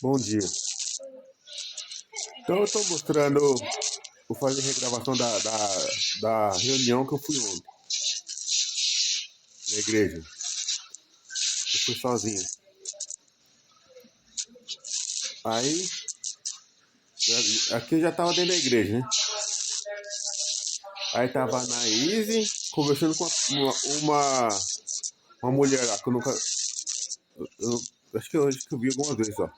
Bom dia. Então eu estou mostrando, vou fazer regravação da reunião que eu fui ontem na igreja. Eu fui sozinho. Aí, aqui eu já estava dentro da igreja, né? Aí tava a Anaíse conversando com uma mulher lá, que eu nunca. Acho que eu vi algumas vezes só.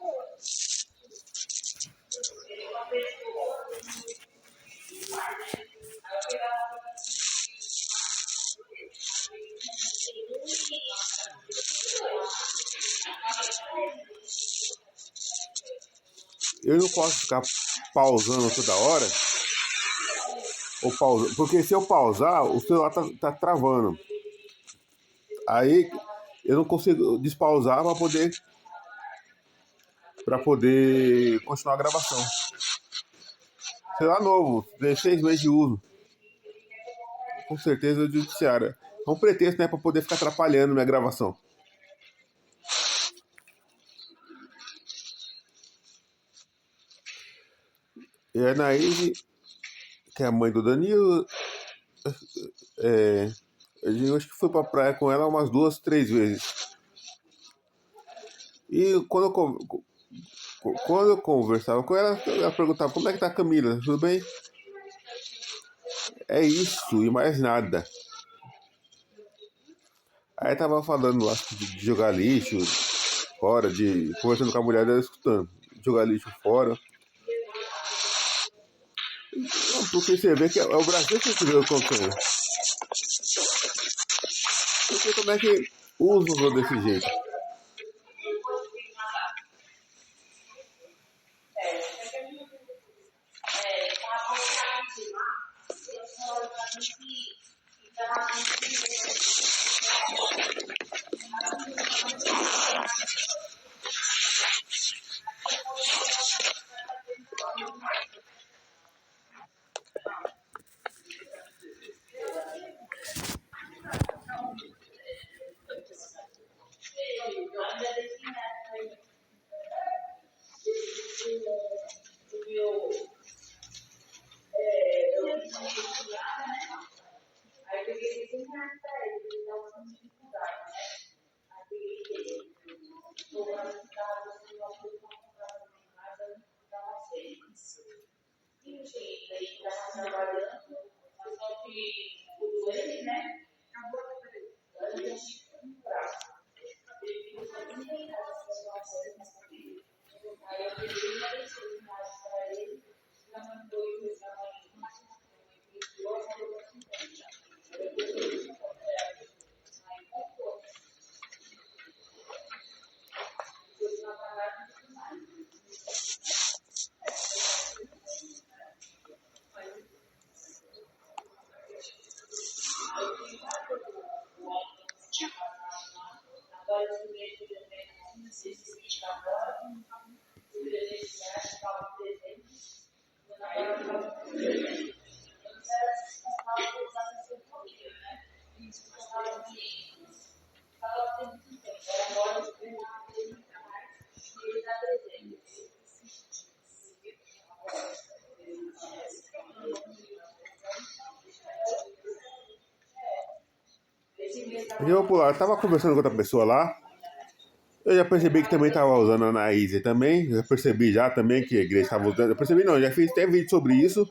Eu não posso ficar pausando toda hora, porque se eu pausar, o celular tá travando. Aí eu não consigo despausar para poder continuar a gravação. Celular novo, 16 meses de uso. Com certeza o judiciário. É um pretexto, né, para poder ficar atrapalhando minha gravação. E a Anaíse, que é a mãe do Danilo, eu acho que fui pra praia com ela umas 2, 3 vezes. E quando eu conversava com ela, ela perguntava: como é que tá a Camila? Tudo bem? É isso e mais nada. Aí tava falando, acho que de jogar lixo fora, conversando com a mulher dela, escutando, jogar lixo fora. Porque você vê que é o Brasil que você vê acontecendo. Porque como é que usam desse jeito? Eu vou pular. Eu tava conversando com outra pessoa lá. Eu já percebi que também tava usando a Anaíse também. Já percebi já também que a igreja estava usando. Eu percebi não, já fiz até vídeo sobre isso.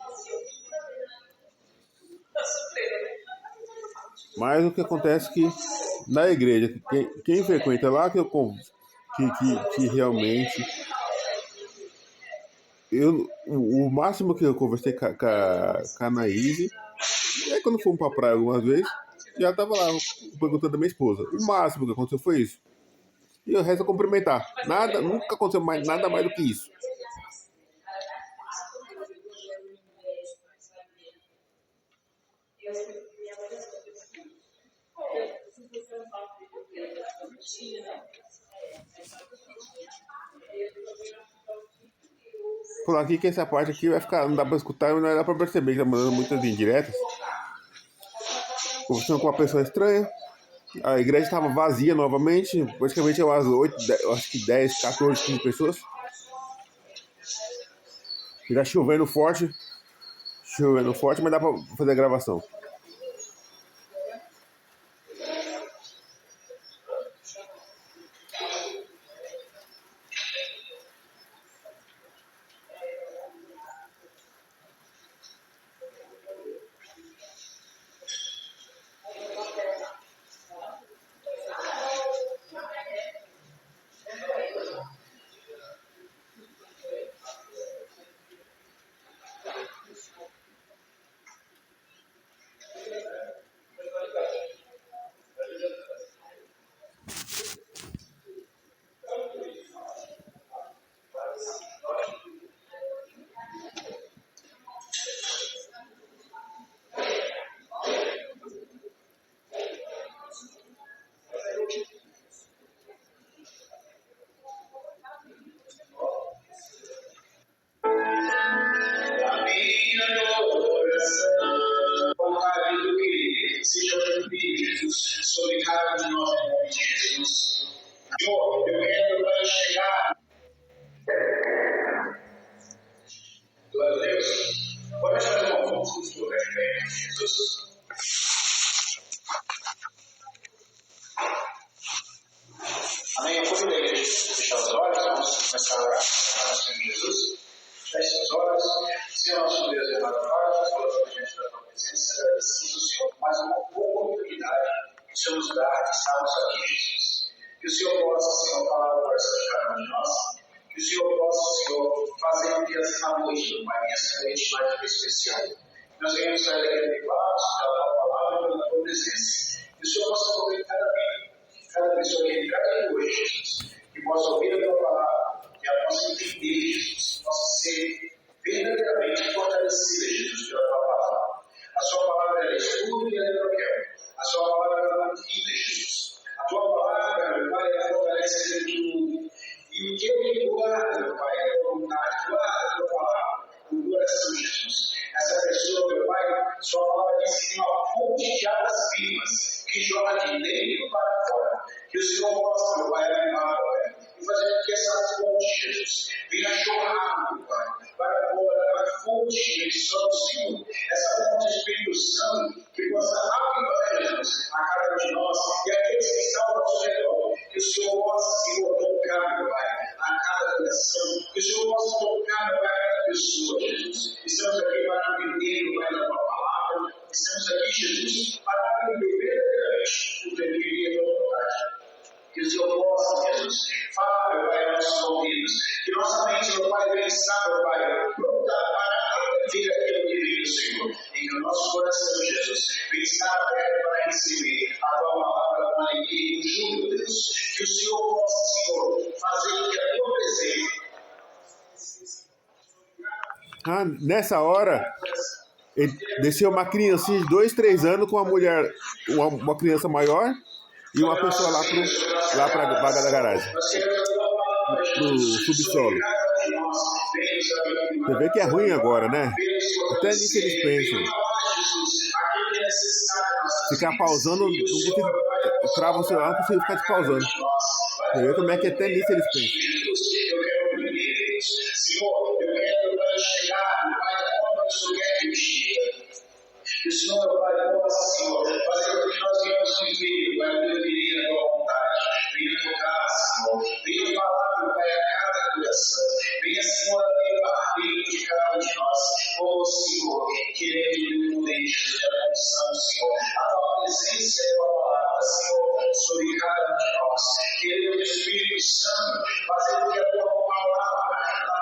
Mas o que acontece é que na igreja, quem frequenta lá que realmente. O máximo que eu conversei com a Anaíse, e aí quando fomos pra praia algumas vezes, já tava lá perguntando da minha esposa. O máximo que aconteceu foi isso. E o resto é cumprimentar. Nada, nunca aconteceu nada mais do que isso. Por aqui que essa parte aqui vai ficar, não dá pra escutar, mas não dá pra perceber que tá mandando muitas indiretas. Conversando com uma pessoa estranha. A igreja estava vazia novamente, praticamente umas 8, acho que 10, 14, 15 pessoas. Já chovendo forte, mas dá pra fazer a gravação. A minha oração, do que seja cumprido sobre cada um de nós, em nome de Jesus. Senhor, eu quero para chegar. Glória a Deus. Pode fazer uma voz sobre Jesus. Amém. Eu convido a igreja a fechar os olhos, vamos começar a orar no Senhor Jesus. Feche os olhos. Senhor, nosso Deus e amado Pai, nós colocamos diante da tua presença, agradecemos, Senhor, por mais uma boa oportunidade que o Senhor nos dá de estarmos aqui, Jesus. Que o Senhor possa, Senhor, falar ao coração de cada um de nós. Que o Senhor possa, Senhor, fazer com que essa noite, Pai, essa noite mais especial, nós venhamos sair daqui animados pela tua palavra e pela tua presença. Que o Senhor possa mover cada pessoa que entrar aqui hoje, Jesus, que possa ouvir a tua palavra, que ela possa entender, Jesus, que possa ser verdadeiramente fortalecida, Jesus, pela tua palavra. A sua palavra é estudo e ela é quero. A sua palavra é vida, Jesus. A tua palavra, meu Pai, ela fortalece aquilo que mundo. E o que eu guarda, meu Pai, é a tua vontade, guarda a tua palavra, o coração, Jesus. Essa pessoa, meu Pai, sua palavra diz que tem uma fonte de águas vivas que jorra de dentro para fora. Que o Senhor possa, meu Pai, animar, Pai, e fazer com que essa fonte, Jesus, venha jorrar, meu Pai, para fora, a fonte de só do Senhor. Essa fonte do Espírito Santo que possa avivar, Jesus, a cada um de nós e aqueles que estão ao nosso redor. Que o Senhor possa, Senhor, tocar, meu Pai, a cada coração. Que o Senhor possa tocar, meu Pai, a cada pessoa, Jesus. Estamos aqui para aprender, meu Pai, da tua palavra. Estamos aqui, Jesus, para aprender verdadeiramente o teu querido e a tua vontade. Que o Senhor possa, Jesus, falar, meu Pai, aos nossos ouvidos. Que nossa mente, meu Pai, pensar, meu Pai, pronta para aprender aquilo que vem do Senhor. E que o nosso coração, Jesus, pensar aberto para receber a tua palavra com alegria e com júbilo, Deus. Que o Senhor possa, Senhor, fazer com que a tua presença. Nessa hora, desceu uma criancinha de 2, 3 anos com uma mulher, uma criança maior e uma pessoa lá para a vaga da garagem, pro subsolo. Você vê que é ruim agora, né? Até nisso eles pensam. Ficar pausando, não consigo, trava o celular, não consigo ficar despausando. Você vê como é que até nisso eles pensam. Senhor, eu quero chegar, Pai, da forma que o Senhor quer que eu chegue. Que o Senhor, meu Pai, possa, Senhor, fazer com que nós venhamos viver, Pai, o teu querer, a tua vontade. Venha tocar, Senhor. Venha falar, meu Pai, a cada coração. Venha, Senhor, levar dentro de cada um de nós. Oh, Senhor, querendo o poder de Jesus, a condição, Senhor. A tua presença e a tua palavra, Senhor, sobre cada um de nós. Querendo o Espírito Santo, fazer com que a tua palavra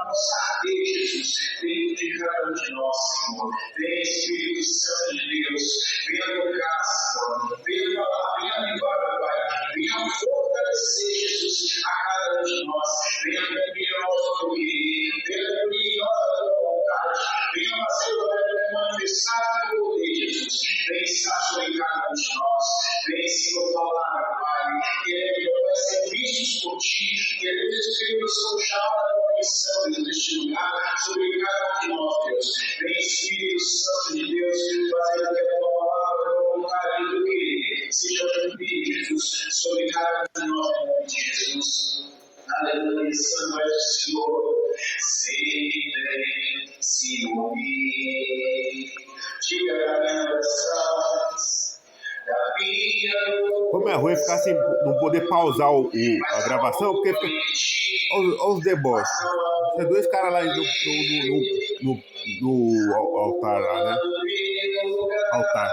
possa arder, Jesus, dentro de cada um de nós, Senhor. Vem, Espírito Santo de Deus, venha tocar, Senhor. Venha falar, venha avivar, meu Pai. Venha fortalecer, Jesus, a cada um de nós. Venha cumprir o nosso querer, venha cumprir a tua vontade. Venha fazer o Pai manifestar o teu poder, Jesus. Vem estar sobre cada um de nós. Vem, Senhor, falar, meu Pai. Queremos, meu Pai, ser vistos por ti. Queremos, Espírito Santo, chamar a tua atenção neste lugar sobre cada um de nós, Deus. Vem, Espírito Santo de Deus, fazendo que a tua palavra, a tua vontade do querer seja cumprida, ficar sem não poder pausar a gravação, porque fica. Olha os deboches. Tem dois caras lá no altar lá, né? Altar.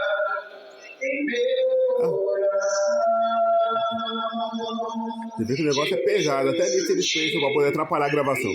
Você vê que o negócio é pesado, até nisso eles pensam pra poder atrapalhar a gravação.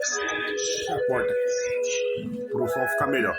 Fecha a porta aqui, para o som ficar melhor.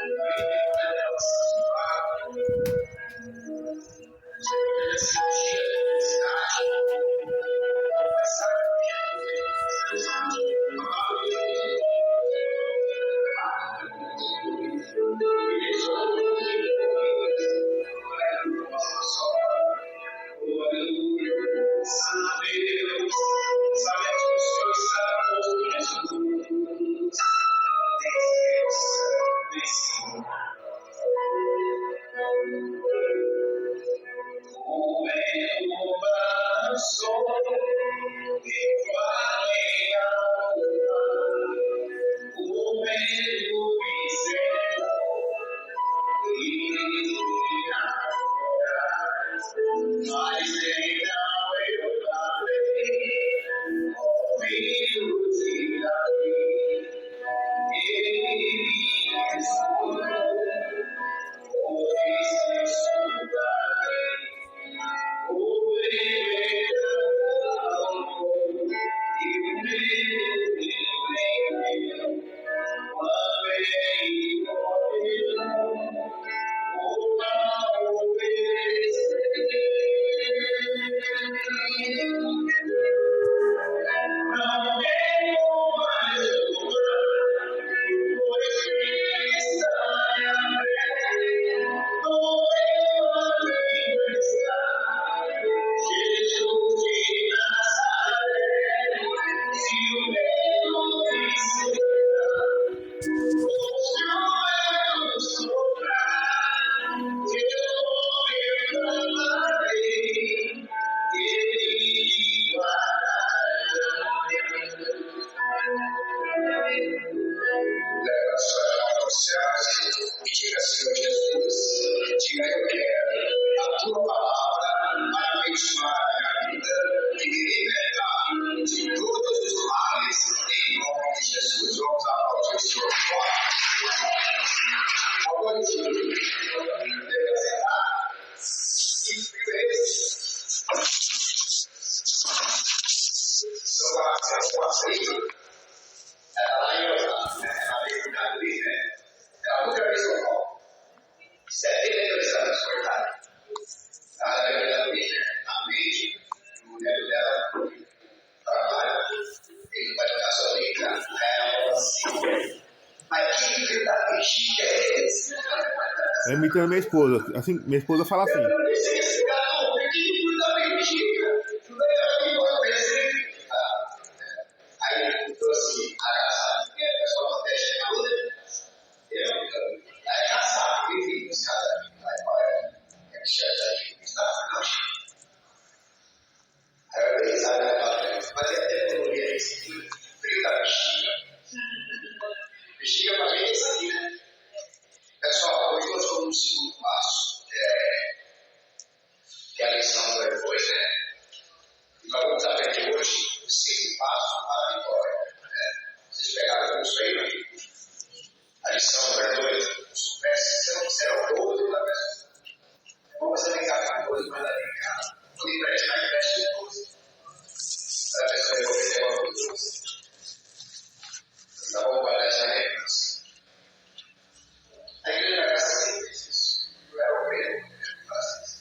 É imitando minha esposa. Assim, minha esposa fala assim. Pessoal, hoje nós vamos no segundo passo, que é a lição da depois, né? E nós vamos aprender hoje o segundo passo para a vitória. Vocês pegaram o curso aí, não? A lição número 2, você não será o outro da pessoa. Vamos você brincar com a coisa, mas vai brincar. Quando emprestar, empresta depois. Para a pessoa devolver uma coisa. Tá bom, para essa lembrança. A igreja gasta sempre isso. Eu era o primeiro que faz isso.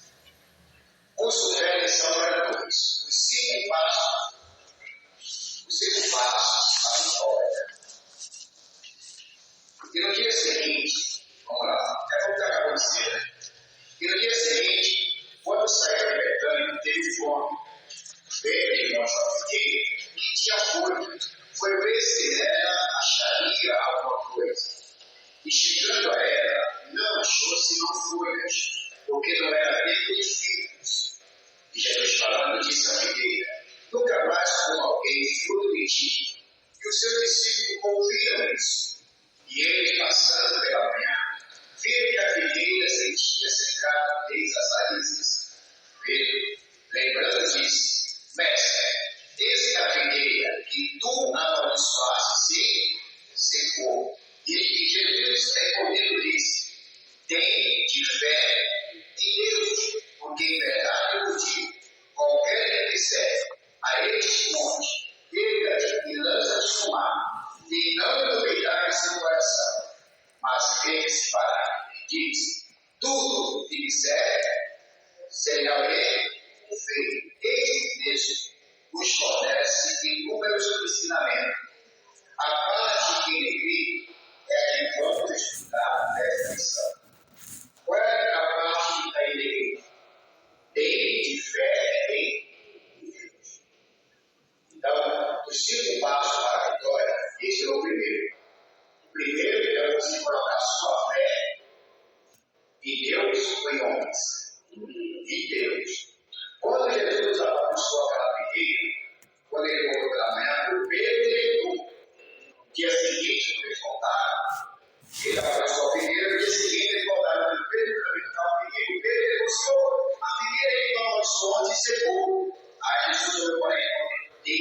Curso de lição número 2. O segundo passo. O segundo passo, a vitória. E no dia seguinte, vamos lá, é o que acabou de ser, né? E no dia seguinte, quando saiu do Betânia, teve fome. Veio de irmão João que tinha fome. Foi ver se ela acharia alguma coisa. E chegando a ela, não achou senão folhas, porque não era tempo de figos. E Jesus falando disse à figueira: nunca mais como alguém fruto de ti. E os seus discípulos ouviram isso. E ele, passando pela manhã, viu que a figueira se tinha secado desde as raízes. Ele, lembrando, disse: mestre, eis que a figueira que tu amaldiçoaste secou. E Jesus, respondendo, disse: tem de fé em Deus, porque em verdade eu vos digo, qualquer que disser a este monte, erga-te e lança-te no mar, e não duvidar em seu coração, mas crê-se para diz, tudo que disser, será-lhe feito. Este texto nos fornece inúmeros ensinamentos. A parte que ele vive é a que vamos estudar nesta lição. Qual é a parte que está em igreja? Tem de fé em Deus. Então, o 5 passos para a vitória, esse é o primeiro. O primeiro é você colocar sua fé em Deus ou em homens? Em Deus. Quando Jesus abençoou aquela figueira, quando ele voltou pela manhã, o Pedro leitou. No dia seguinte, quando eles voltaram, ele abençoou a figueira, no dia seguinte eles voltaram para o Pedro para visitar a figueira. O Pedro negociou a figueira que não abençoou e secou. Aí Jesus olhou para ele e tem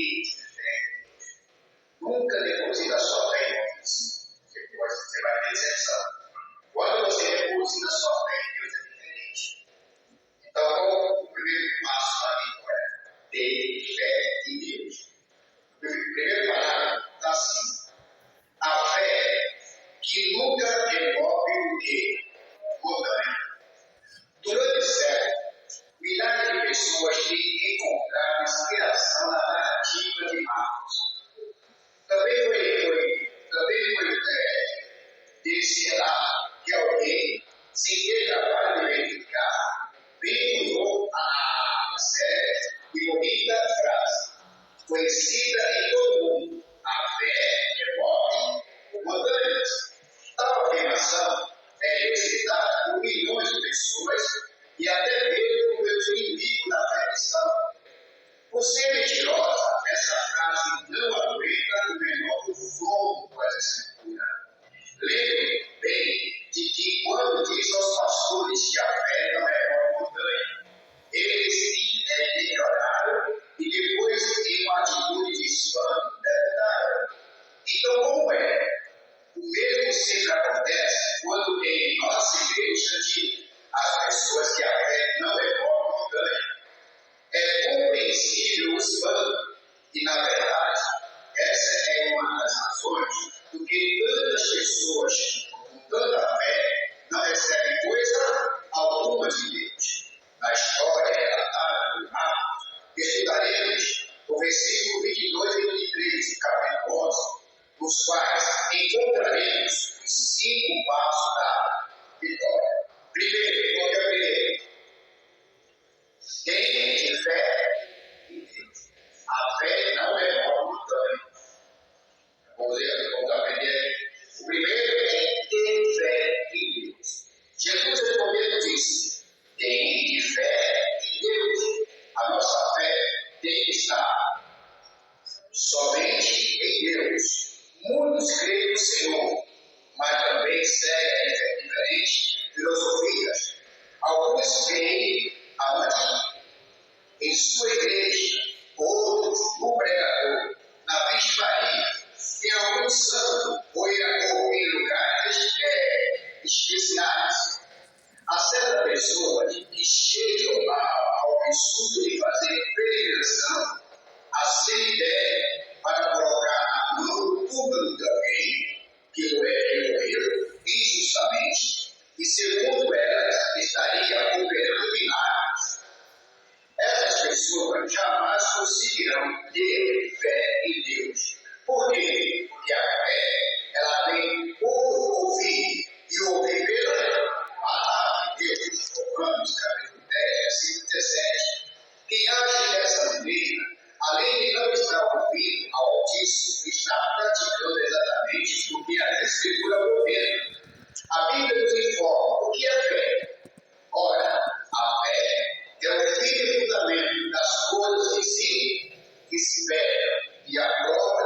fé. Nunca deposita a sua fé em homens. Depois você vai ter decepção. Quando você deposita a sua fé em Deus, é diferente. Então, o primeiro passo para mim é ter fé em Deus. O primeiro parágrafo está assim. A fé que nunca envolve o quê? Montanha. Durante o século, milhares de pessoas têm encontrado inspiração na narrativa de Marcos. Também foi desse relato que alguém, sem ter trabalho de verificar, vinculou a séria e bonita frase, conhecida em todo mundo: a fé remove montanhas. Tal afirmação é recitada por milhões de pessoas e até mesmo pelos inimigos da fé cristã. Por ser mentirosa, essa frase não aguenta o menor fogo com essa escritura. Lembre bem de que quando diz aos pastores que a fé não é uma montanha, eles ignoraram e depois em uma atitude de espanto perguntaram. Então como é? O mesmo sempre acontece quando em nossa igreja diz às pessoas que a fé não é uma montanha. É compreensível o espanto e, na verdade, essa é uma das razões do que tantas pessoas com tanta fé não recebem coisa alguma de Deus. Na história relatada por Marcos, estudaremos o versículo 22 e 23 do capítulo 11, nos quais encontraremos os 5 passos da vitória. Primeiro, qual é o primeiro? Quem tem fé em Deus. A fé não é uma montanha. Vamos aprender. O primeiro é ter fé em Deus. Jesus respondendo disse: tem fé em Deus. A nossa fé tem que estar somente em Deus. Muitos creem no Senhor, mas também seguem diferentes filosofias. Alguns creem aonde? Em sua igreja, outros no pregador, na Virgem Maria, em algum santo ou em lugares especiais. Há certas pessoas que chegam ao absurdo de fazer peregrinação a sem ideia para colocar a mão no túmulo de alguém que morreu injustamente e, segundo elas, estaria operando milagres. Essas pessoas jamais conseguirão ter fé em Deus. Por quê? Porque a fé, ela vem por ouvir e ouvir pela palavra de Deus. Romanos capítulo 10, versículo 17. Quem age dessa maneira, além de não estar ouvindo ao Altíssimo, está praticando exatamente o que a Escritura ordena. A Bíblia nos informa o que é fé. Ora, a fé é o firme fundamento das coisas que se esperam e a prova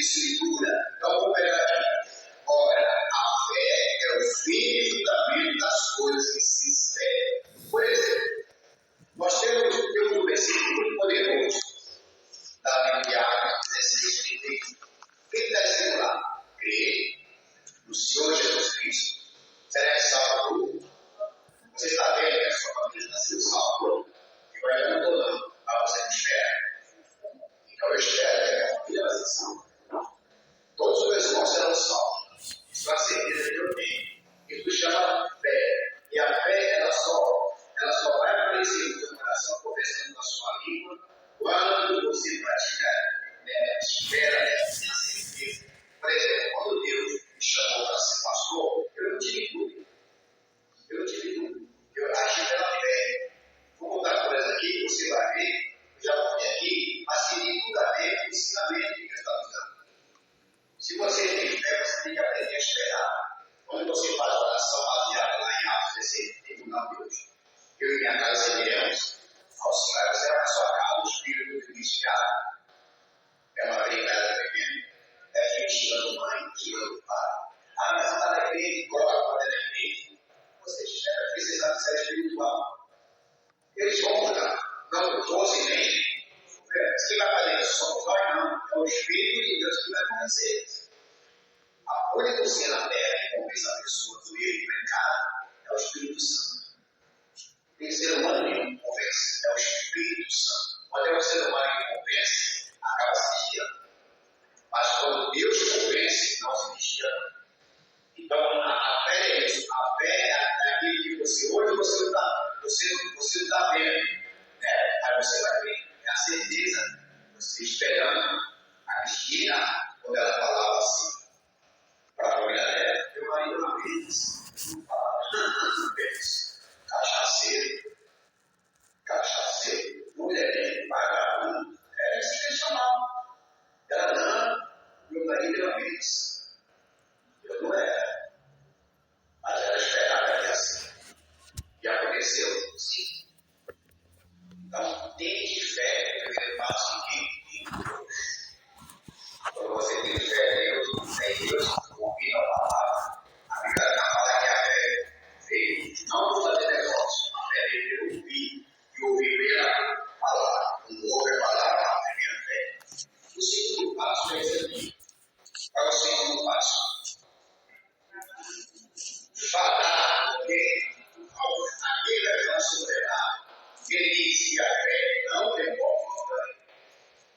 isso me dura. Então, vou pegar aqui. Ora, a fé é o fim e fundamento das coisas que se esperam. Por exemplo, nós temos um versículo muito poderoso da Bíblia, 16:31. Quem está escrito lá? Crê no Senhor Jesus Cristo, será salvo. Você está vendo que a sua família está sendo salva? E vai dar um não, para você que espera. Então eu espero que a minha família vai ser salva. Todos os meus irmãos serão salvos. Isso é a certeza que eu tenho. Isso chama fé. E a fé, ela só vai aparecer no seu coração, conversando com a sua língua, quando você pratica, espera, tenha certeza. Por exemplo, quando Deus me chamou para ser pastor, eu não tive dúvida. Eu agi pela fé. Vou contar coisas aqui que você vai ver, eu já contei aqui, mas tem tudo a ver com o ensinamento que Deus está dando. Se você tem fé, você tem que aprender a esperar. Quando você faz oração baseada lá em Atos 16, tribunal de Deus, eu e minha casa iremos ao Senhor, será na sua casa, o Espírito do iniciado. É uma brincadeira pequena. É gente tirando mãe, tirando pai. Ah, mas está na igreja, coloca para na igreja. Você espera que você sabe ser espiritual. Eles vão mudar. Não fosse nem. Quem vai fazer isso? Somos nós, não. É o Espírito de Deus que vai convencer. A única cena na terra que convence a pessoa do erro e pecado é o Espírito Santo. Tem ser humano nenhum que convence, é o Espírito Santo. Quando é o ser humano que convence, acaba se desviando. Mas quando Deus convence, não se desvia. Então, a fé é isso. A fé é aquilo que hoje você não está vendo. Né? Aí você vai ver. É a certeza. Você esperando. A Cristina, quando ela falava assim, para a família dela, meu marido uma vez, cachaceiro, mulherengo, vagabundo, era isso que eles chamavam. Ela não, meu marido é uma vez. Eu não era. Mas ela esperava que assim. E aconteceu, sim. Então, tem fé, o primeiro passo em Deus. Quando você tem fé em Deus, tem Deus, confia na palavra. A Bíblia fala que a fé veio não por fazer negócio, a fé veio pelo ouvir. E ouvir pela palavra. Um ouve a palavra, a primeira fé. O segundo passo é esse aqui. Qual é o segundo passo? Falar aquele é nosso verdade. Ele diz que a fé não devolve o ganho.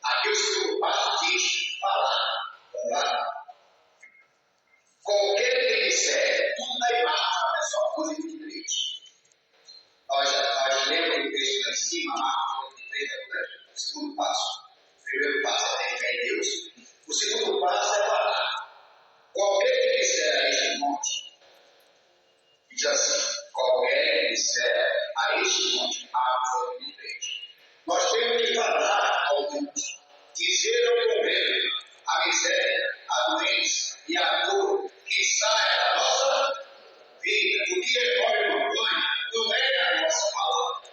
Aqui o segundo passo diz falar. Vamos lá. Qualquer que disser, tudo da imagem, é só coisa de triste. Nós lemos o texto lá em cima, Marcos 23, o segundo passo. O primeiro passo é ter fé em Deus. O segundo passo é falar. Qualquer que disser a este monte, diz assim, qualquer que disser a este monte, água de leite. Nós temos que falar ao mundo, dizer ao governo a miséria, a doença e a dor que sai da nossa vida. O que recolhe montanha não é a nossa palavra.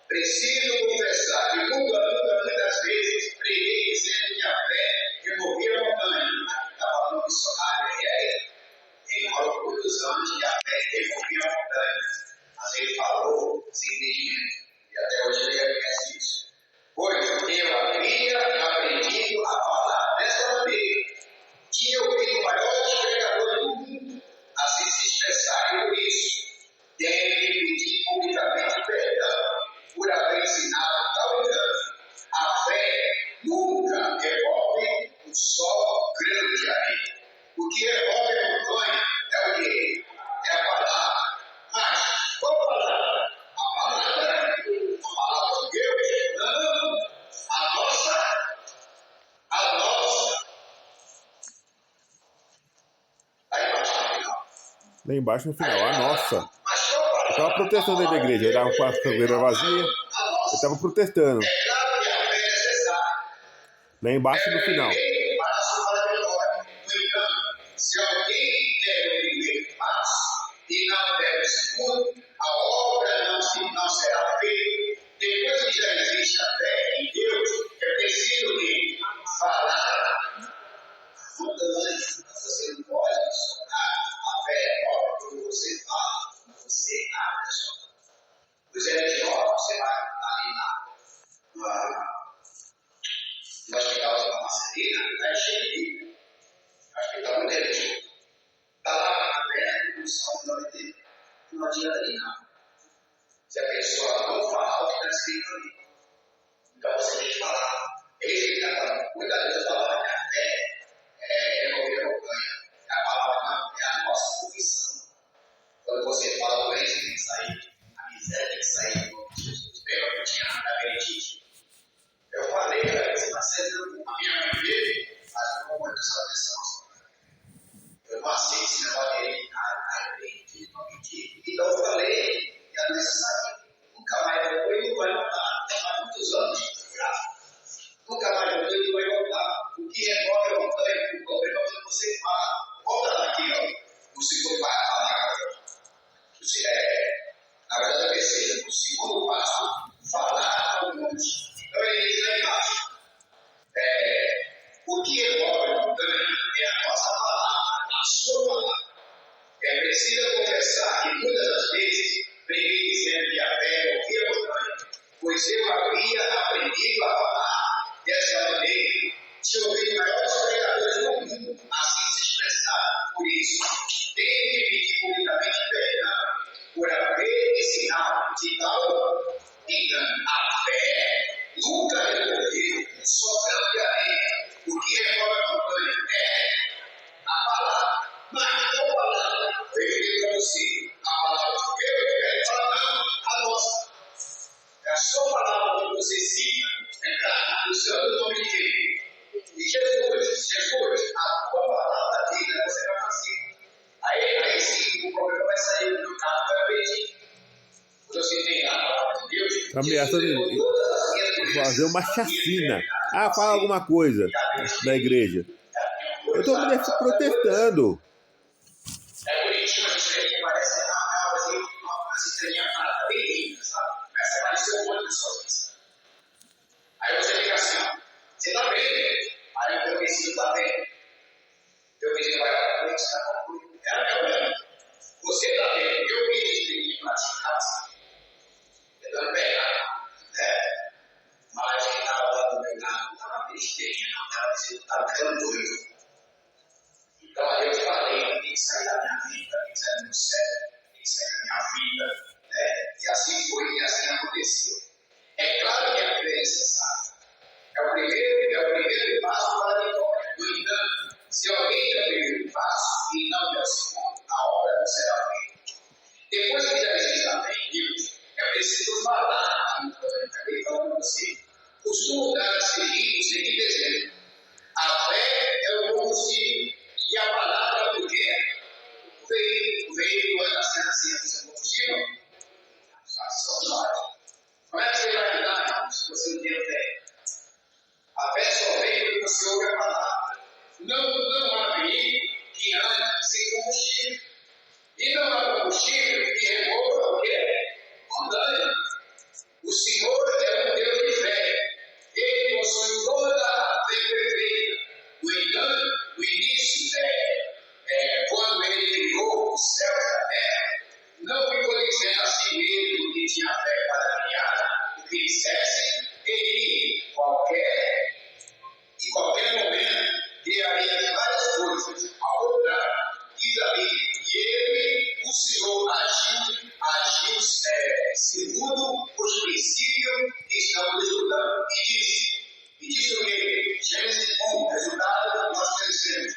Preciso confessar que muitas vezes preguei dizendo que a fé removia a montanha. Aqui está falando missionário, e aí tem muitos anos que a fé removia a montanha. Mas ele falou sem entendimento. E até hoje ele reconhece isso. Pois eu havia aprendido a falar dessa maneira. Tinha ouvido o maior pregador do mundo assim se expressar, e por isso tenho que pedir publicamente perdão por haver ensinado tal engano. A fé nunca revolve um só grão de areia. O que revolve a montanha é o quê? É a palavra. Mas qual palavra? A palavra de Deus? Não. A nossa. Aí embaixo no final. Lá embaixo no final, a nossa. Eu estava protestando aí da igreja, eu dava com a cadeira vazia, eu estava protestando. É claro que a fé é necessária. Lá embaixo no final. Para a sua vitória. No entanto, se alguém der o primeiro passo e não der o segundo, a obra não será feita. Depois que já existe a fé em Deus, é preciso de falar montanha. Você não pode sonar a fé nova quando você fala, você abre só. Os religiosos, você vai ali no hospital de Marcelina, está cheio de Bíblia. Hospital muito religioso. Está lá na perna do São dele. Não adianta de nada. Se a pessoa não falar o que está escrito ali. Então você tem que falar. Esse que está falando, muitas vezes a palavra café remover a montanha. A palavra é a nossa confissão. Quando você fala doença, tem que sair. A miséria tem que sair. Jesus veio a tinha da Benedite. Eu falei, cara, que você a minha mãe dele, mas eu não vou prestar atenção. Eu não aceito esse negócio dele. Não mentir. Então eu falei, e a doença saiu. Nunca mais voltou e não vai voltar. Há muitos anos de curar. Nunca mais voltou e não vai voltar. O que recorre a montanha, o problema é quando você fala. Volta daqui, ó. No segundo passo, na verdade, é terceira. No segundo passo, falar ao monte. Então ele diz lá embaixo. O que recorre a montanha é a nossa palavra, a sua palavra. É preciso confessar que muitas das vezes preguei dizendo que a fé movia a montanha, pois eu havia aprendido a falar dessa maneira. Tinha ouvido maiores pregadores do mundo assim se expressar. Por isso, tenho que pedir publicamente perdão por haver ensinado de tal engano. A fé nunca removeu sobrando de areia. O que recorre a montanha é a palavra. Mas não a palavra. Eu digo para você, a palavra que eu quero falar, não a nossa. É a sua palavra que você cita, está usando o nome de quem? De Jesus, a tua palavra diga, você vai fazer. Aí sim, o problema vai sair do carro, vai pedir. Quando você tem a palavra de Deus, Está ameaçando fazer uma chacina. Ah, fala alguma coisa da igreja. Eu estou protestando. É bonitinho, mas isso aí parece uma estrelinha prata bem linda, sabe? Começa a aparecer um monte de pessoas. Aí você fica assim, ó. Você está bem? Aí o teu vizinho está bem. Teu vizinho vai lá, você está concluindo. É a mesma. Você está bem. Eu vi esse estrelinha prata assim. Tentando pegar. Mas quem estava lá do meu lado não estava besteira, não estava dizendo que estava ficando doido. Então aí eu falei, tem que sair da minha vida, tem que sair do meu cérebro, tem que sair da minha vida, né? E assim foi, e assim aconteceu. É claro que a fé é necessária. É o primeiro passo para a vitória. No entanto, se alguém der o primeiro passo e não der o segundo, a obra não será feita. Depois que já existe a fé em Deus, é preciso falar a vitória. Acabei falando para você. Costumo dar a seguinte exemplo. A fé é o combustível. E a palavra do que é? O veículo anda sendo assim, você combustível? Só nós. Como é que você vai andar se você não tem fé? A fé só vem quando você ouve a palavra. Não há veículo que ande sem combustível. E não há combustível que remova o que é? Montanha. O Senhor é um Deus de fé. Ele possui toda a fé perfeita. No entanto, no início, quando ele criou os céus e a terra, não ficou dizendo assim mesmo que tinha fé para criar. O que dissesse, ele, em qualquer momento, criaria várias coisas. Ao contrário, diz ali, e ele, o Senhor, agiu segundo os princípios que estamos estudando. E disse o quê? Gênesis 1, resultado, nós crescemos.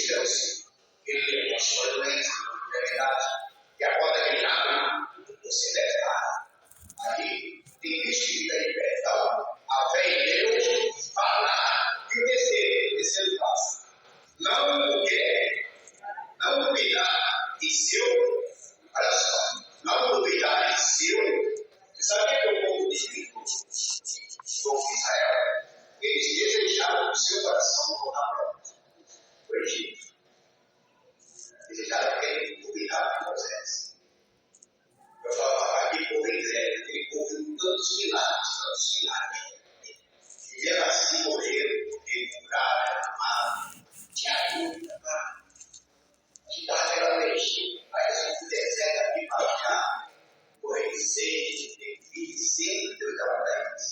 Deus, ele é a sua doença, é verdade. E a porta que ele abre, você deve dar. Aí tem vestido aí, então, a fé em Deus, falar e o terceiro passo. Não quer, não duvidar de seu, olha só, não duvidar de seu. Você sabia que o povo de Egito, o povo de Israel, eles desejaram o seu coração voltar para o Egito. Desejaram aquele duvidar de Moisés. Eu falava aquele povo Israel, aquele povo com tantos milagres. E mesmo assim morreram, porque muraram, amaram, tinha dúvida, que estava aquela energia, mas o deserto aqui para cá, foi sede, e sempre Deus dava para eles.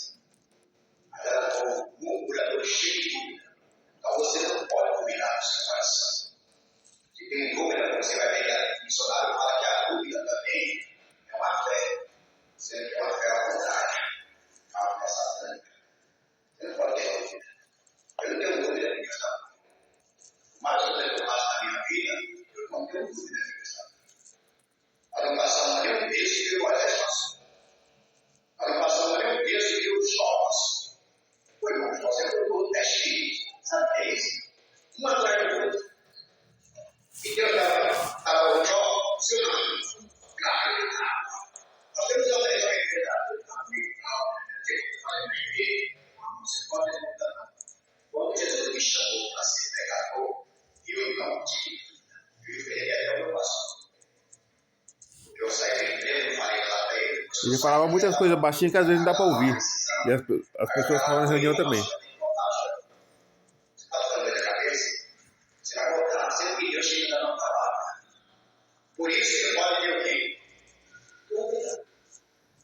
Mas ela foi um murmurador cheio de dúvida. Então você não pode duvidar do seu coração. Se tem dúvida, você vai ver que a missionário fala que a dúvida também é uma fé. Sendo que é uma fé ao contrário. É uma fé satânica. Você não pode ter dúvida. Eu não tenho dúvida de Deus, não. Mas eu tenho mais na minha vida, eu não tenho dúvida de Deus, não. Nós não passamos nenhum texto que o Moisés passou. Nós não passamos nenhum texto que o Jó passou. Foi bom, você colocou 10 filhos. Sabe o que é isso? Um atrás do outro. E Deus estava o Jó, seu nome. Claro, ele estava. Nós temos uma leitura em verdade. Você pode perguntar, não. Quando Jesus me chamou para ser pecador, eu não tive dúvida. Eu esperei até o meu pastor. Eu saí da igreja, eu falei lá para ele. Ele falava muitas coisas baixinhas que às vezes não dá para ouvir. E as pessoas falam na reunião também. Você está falando da cabeça? Você vai voltar, você pediu, eu cheguei ainda não palavra. Por isso que pode ter o quê? Dúvida.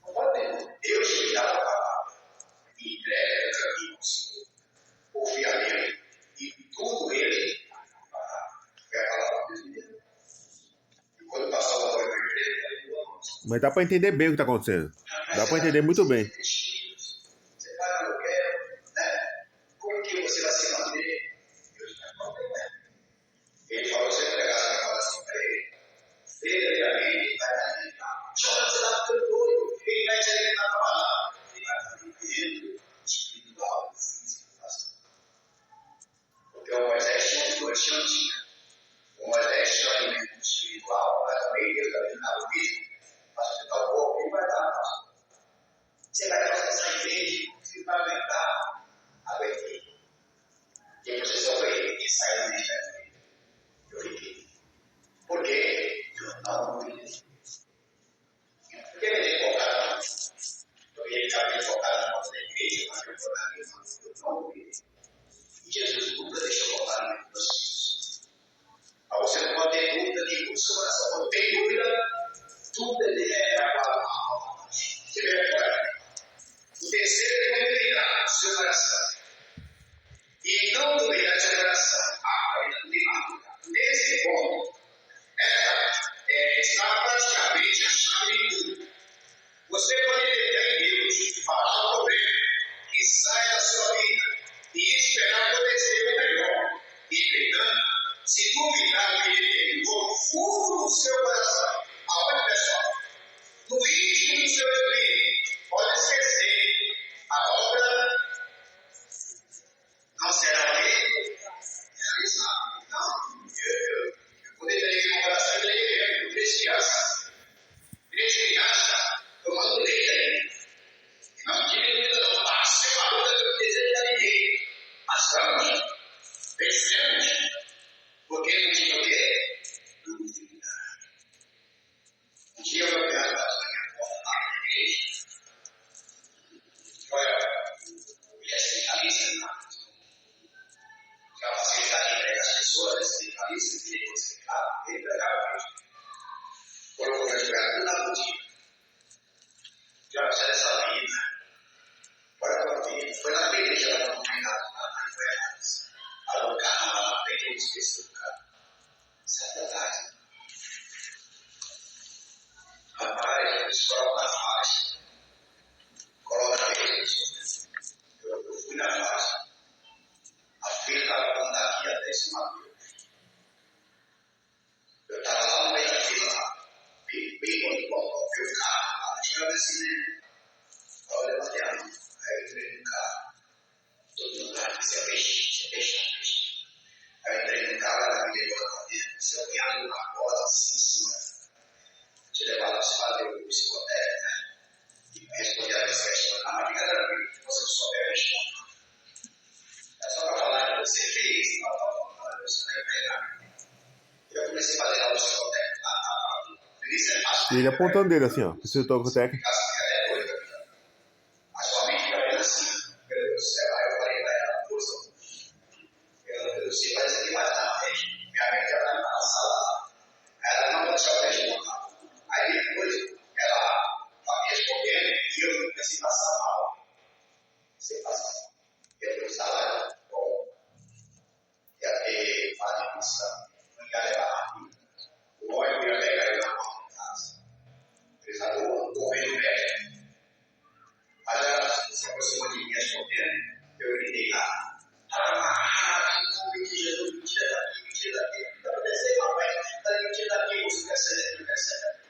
Não pode ter. Deus te dá a palavra. E entrega o caminho ao Senhor. Ouvir a Ele. E tudo Ele vai falar com Deus. E quando passar o olho para a igreja, ele falou: Mas dá para entender bem o que está acontecendo. Dá para entender muito bem. Você paga aluguel, né? Como que você vai se manter? Deus vai manter. Ele falou: se eu entregasse a informação para ele, ele vai me alimentar. Chora, você está ficando doido. Ele vai te alimentar para falar. Ele vai estar vivendo espiritual, físico. Porque o Moisés tinha os dois, tinha. O Moisés tinha o alimento espiritual, mas também Deus alimentava o físico. Mas você está o corpo, ele vai dar. Você vai dar essa igreja, você vai aguentar. Aguentei. E você só foi e saiu do ministério. Eu fiquei. Por quê? Eu não duvidei. Porque ele é focado não. Porque ele estava focado na nossa igreja, mas eu não duvidei. E Jesus nunca deixou voltar na meus filhos. Mas você não pode ter dúvida nenhuma no seu coração. Quando tem dúvida, tudo é a palavra. Você vê agora. O terceiro é duvidar do seu coração. E não duvidar do seu coração. Ainda não tem mais. Nesse ponto, está praticamente a chave de tudo. Você pode ter em Deus, falar o problema que sai da sua vida e esperar acontecer o melhor. E, entretanto, se duvidar do que ele terminou no fundo do seu coração, aonde, pessoal? No íntimo do seu espírito, pode esquecer. A obra não será realizada. Não, eu poderia ter um coração de criança. Criança, tomando leite ainda. Não tive dúvida, não. Passei uma luta que eu desejo da ninguém. Mas vamos, vencemos. Porque não tinha o quê? Dúvida. Um dia eu vou pegar na minha porta lá na igreja. Olha, mulher sindicalista, já você já entrega as pessoas, sindicalistas, que você está entregar mesmo. Quando eu vou pegar tudo na rotina. Já você dessa vida. Olha para a vida. Foi na igreja lá no mercado, lá na Goiás. Parou o carro lá na frente, eu esqueci do carro. Isso é verdade. Rapaz, eles colocam na faixa. Coloca mesmo. Eu fui na faixa. A filha estava andando aqui até esse mato. caminhando numa roda assim, te levar para fazer o psicotécnico, né? E responder as questões. Mas fica tranquilo, se você souber responder. É só para falar que você fez, você vai pegar. Eu comecei a fazer aula de psicotécnico no início é fácil. E ele apontando dele assim, ó. Esse toque técnico. A sua mente fica vendo assim, meu Deus do céu. Aí eu falei para ela, força. Eu não sei fazer aqui mais na frente. Minha mente já está na sala. Ela não pode só responder. Aí depois ela vai respondendo e eu comecei a passar mal. Você passa. Eu tenho um salário bom. Ia ter animação. Não ia levar a vida. O óleo ia pegar ele na porta de casa. Pesador, correndo médico. Mas ela se aproximou de mim respondendo. Eu gritei lá. Em nome de Jesus, me tira daqui, me tira daqui. Eu pensei, papai, me tira daqui, você percebe, você percebe.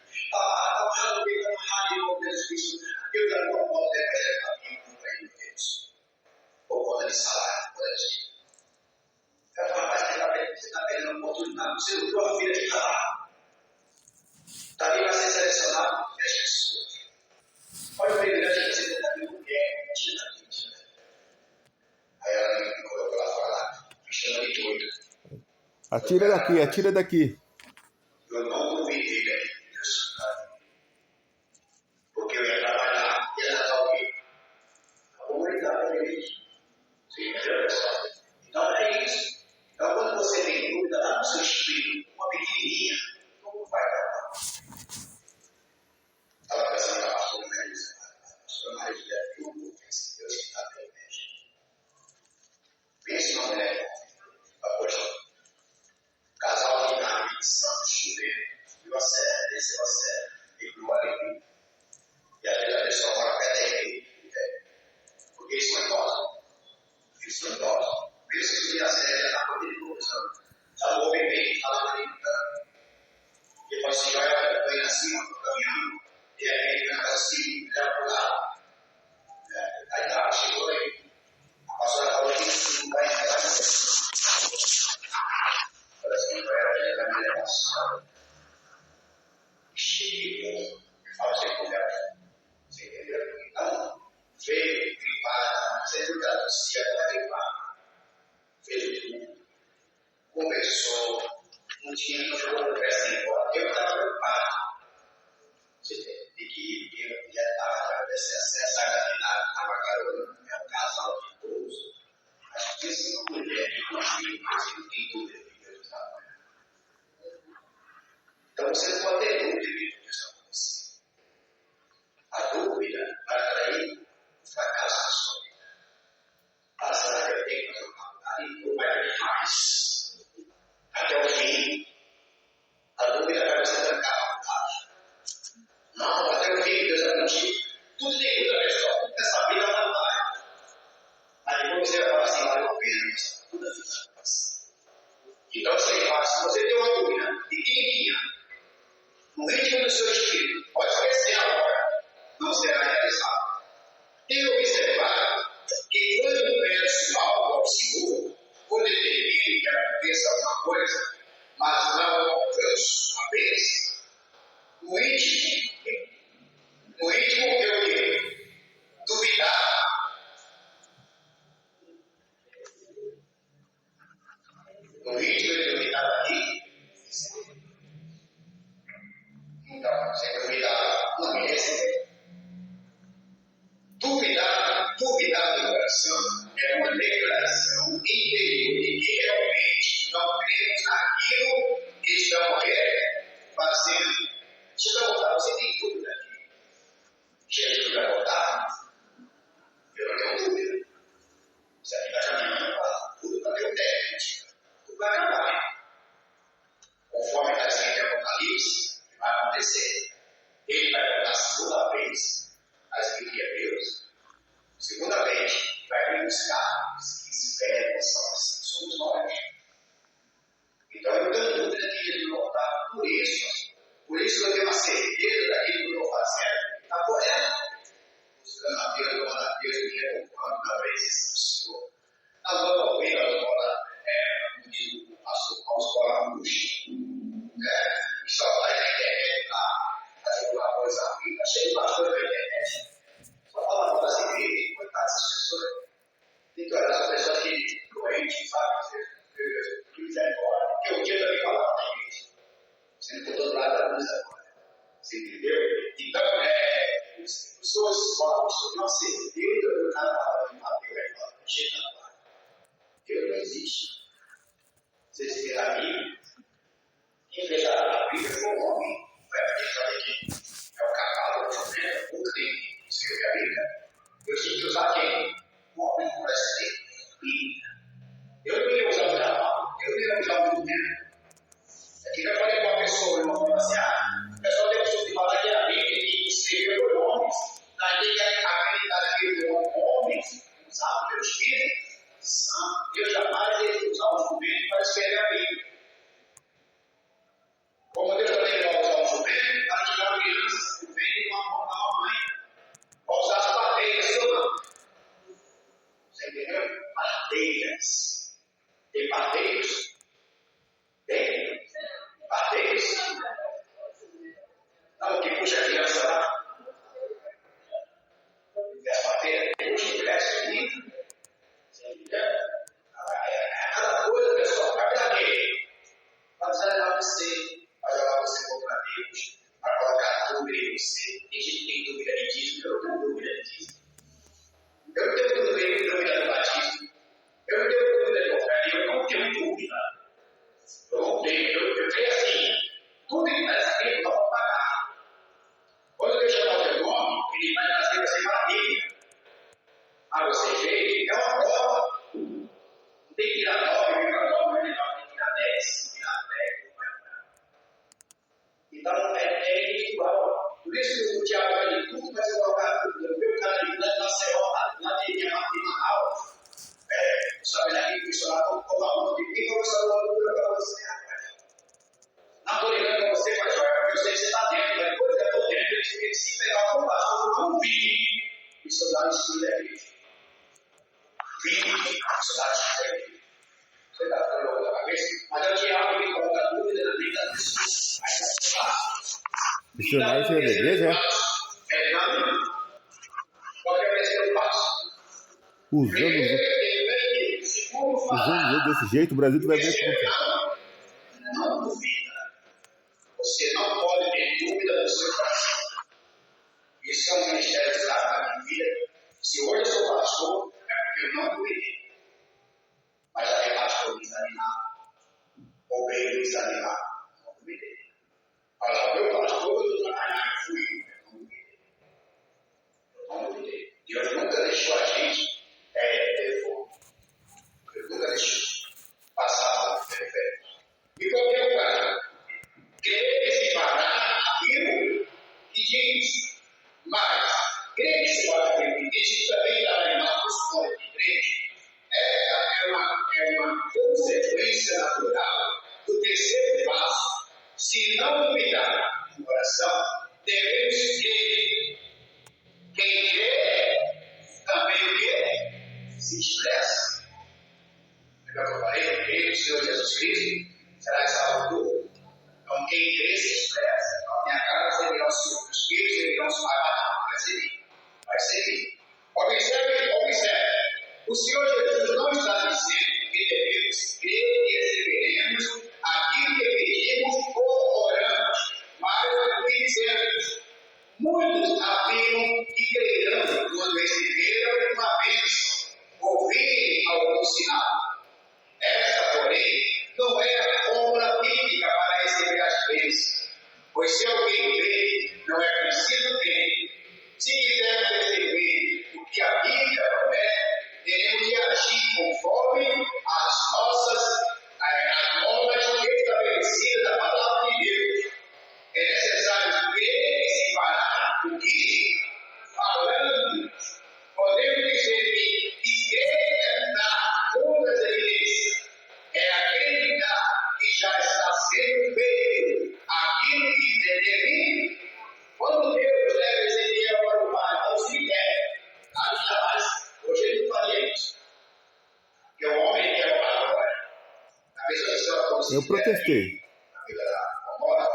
Eu já não posso ter para mim, não é Deus. Por conta de salário, por exemplo. Eu falo, mas você está perdendo uma oportunidade. Você não pode vir aqui falar. Está ali para ser selecionado por 10 pessoas. Olha o privilégio que você está vendo, me tira daqui, me tira daqui. Aí ela me colocou lá fora, me chama de doido. Atira daqui. Eu não duvidei disso, cara. Porque eu ia trabalhar, ia dar o quê? A comunidade deles. Você entendeu, pessoal? Então é isso. Então quando você tem dúvida lá no seu espírito, uma pequenininha, não vai dar. Estava pensando na pastora Marisa. A pastora Marisa é tudo, pensa Deus que está bem mesmo. Pense numa mulher, apóstolo. Casal de carne, santo, chuveiro, viu a serra, desceu a serra, e viu a alegria. E às vezes a pessoa mora perto da igreja, porque eles são idosos. Eles são idosos. Mesmo que subir a serra, está com aquele corrupção. Já não ouvem bem, falando ali, e pode chegar e vai bem acima, caminhando, e aí vem assim, leva para o lado. Aí tá, chegou aí. A pastora falou que não vai entrar. Parece que vai entrar na minha emoção. Cheio, fala sem conversa. Você entendeu? Então, veio gripar, você viu que a torcida vai gripar. Fez tudo. Conversou, não tinha como conversa embora. Eu estava preocupado. Você tem que ir, eu ia estar, essa atividade estava garota, é um casal de idoso. Acho que essa mulher que consigo, não tem dúvida de Deus está. Então você não pode ter dúvida de que Deus está acontecendo. A dúvida vai atrair o fracasso da sua vida. Ah, será que eu tenho que fazer uma faculdade? Ou vai ter mais? Até o fim. A dúvida vai você trancar a faculdade. Não, até o fim, Deus vai contigo. Tudo tem dúvida, pessoal. Essa vida não vai. Aí depois você vai falar assim, valeu a pena, mas tudo é vida. Então você fala, se você tem uma dúvida pequenininha, no ritmo do seu espírito, pode parecer agora, não será realizado. Tem observado que quando eu peço algo ao Senhor, ou determino que aconteça alguma coisa, mas não alcanço a bênção, no íntimo eu quero duvidar. No íntimo eu duvidar aqui. Então, sem duvidar, não me receber. Duvidar do coração é uma declaração interior de que realmente não cremos naquilo que estamos fazendo. Deixa eu perguntar, você tem dúvida aqui? Jesus vai voltar? Eu não tenho dúvida. Você aqui está caminhando para tudo para ter o técnico. Tudo vai acabar. Conforme está escrito em Apocalipse, vai acontecer. Ele vai voltar a segunda vez, a escrito de Hebreus. Segunda vez, vai vir buscar os que esperam salvação. Somos nós. Então eu não tenho dúvida que Jesus vai voltar. Por isso eu tenho uma certeza daquilo que eu Eu creio assim, tudo que está escrito não vai pagar. Quando Deus chamar o teu nome, ele vai trazer você maravilha. Ah, você fez, é uma prova. Não tem que tirar 9, não tem que tirar 10, tem que tirar 10, não vai dar. Então, é individual. Por isso que o Tiago vai de tudo, vai ser colocado no meu cara de Maceió, lá de Manaus. Sabe, aqui, funcionar como aluno de quem vai ser o aluno para você, rapaz. Não estou ligando para você, mas eu sei que você está dentro, mas depois que eu estou dentro, eles têm que se pegar com o pastor, não vi. Isso dá estudo da igreja. Isso dá estudo da igreja. Você está falando outra cabeça? Mas é o diabo que coloca dúvida na vida das pessoas. Aí é fácil. Missionário seria da igreja, é? Qualquer vez que eu passo. Usando desse jeito, o Brasil vai ver como. Não duvida. Você não pode ter dúvida do seu coração. Isso é um ministério que está na minha vida. Se hoje eu sou pastor, é porque eu não duvidei. Mas já tem pastor desanimado. Obreiro desanimado. Não duvidei. Fala, meu pastor, eu fui. Eu não duvidei. Deus nunca deixou a gente ter fome. Deus nunca deixou passar por periférico. E qualquer cara quer se parar aquilo que diz, mas quer que se pode permitir, isso também está em Marcos 3. Essa é uma consequência natural do terceiro passo. Se não duvidar no coração, devemos crer. Quem crê, também crê, se expressa. Lembra que eu falei? Eu creio no Senhor Jesus Cristo, será salvo. Então, quem crê se expressa. Então, minha casa será o Senhor, os filhos serão os pais, vai seguir. Vai seguir. Observe. O Senhor Jesus não está dizendo que devemos crer e receberemos aquilo que pedimos ou oramos, mas o que dizemos. Muitos afirmam que crerão quando receberam uma bênção, ouvirem algum sinal. Esta, porém, não é a fórmula bíblica para receber as bênçãos, pois se alguém crê, não é preciso crer. Se quisermos receber o que a Bíblia promete, teremos de agir conforme as normas estabelecidas da palavra de Deus. É necessário crer e separar o que falando. Podemos dizer que crer é dar todas as evidências, é acreditar que já está sendo feito aquilo que determina. Quando Deus leva Ezequiel para o mar, não se quer. Jamais. Hoje ele não faria isso. Porque o homem quer o mar agora. Na mesma história, Eu protestei. na Vila da Comora.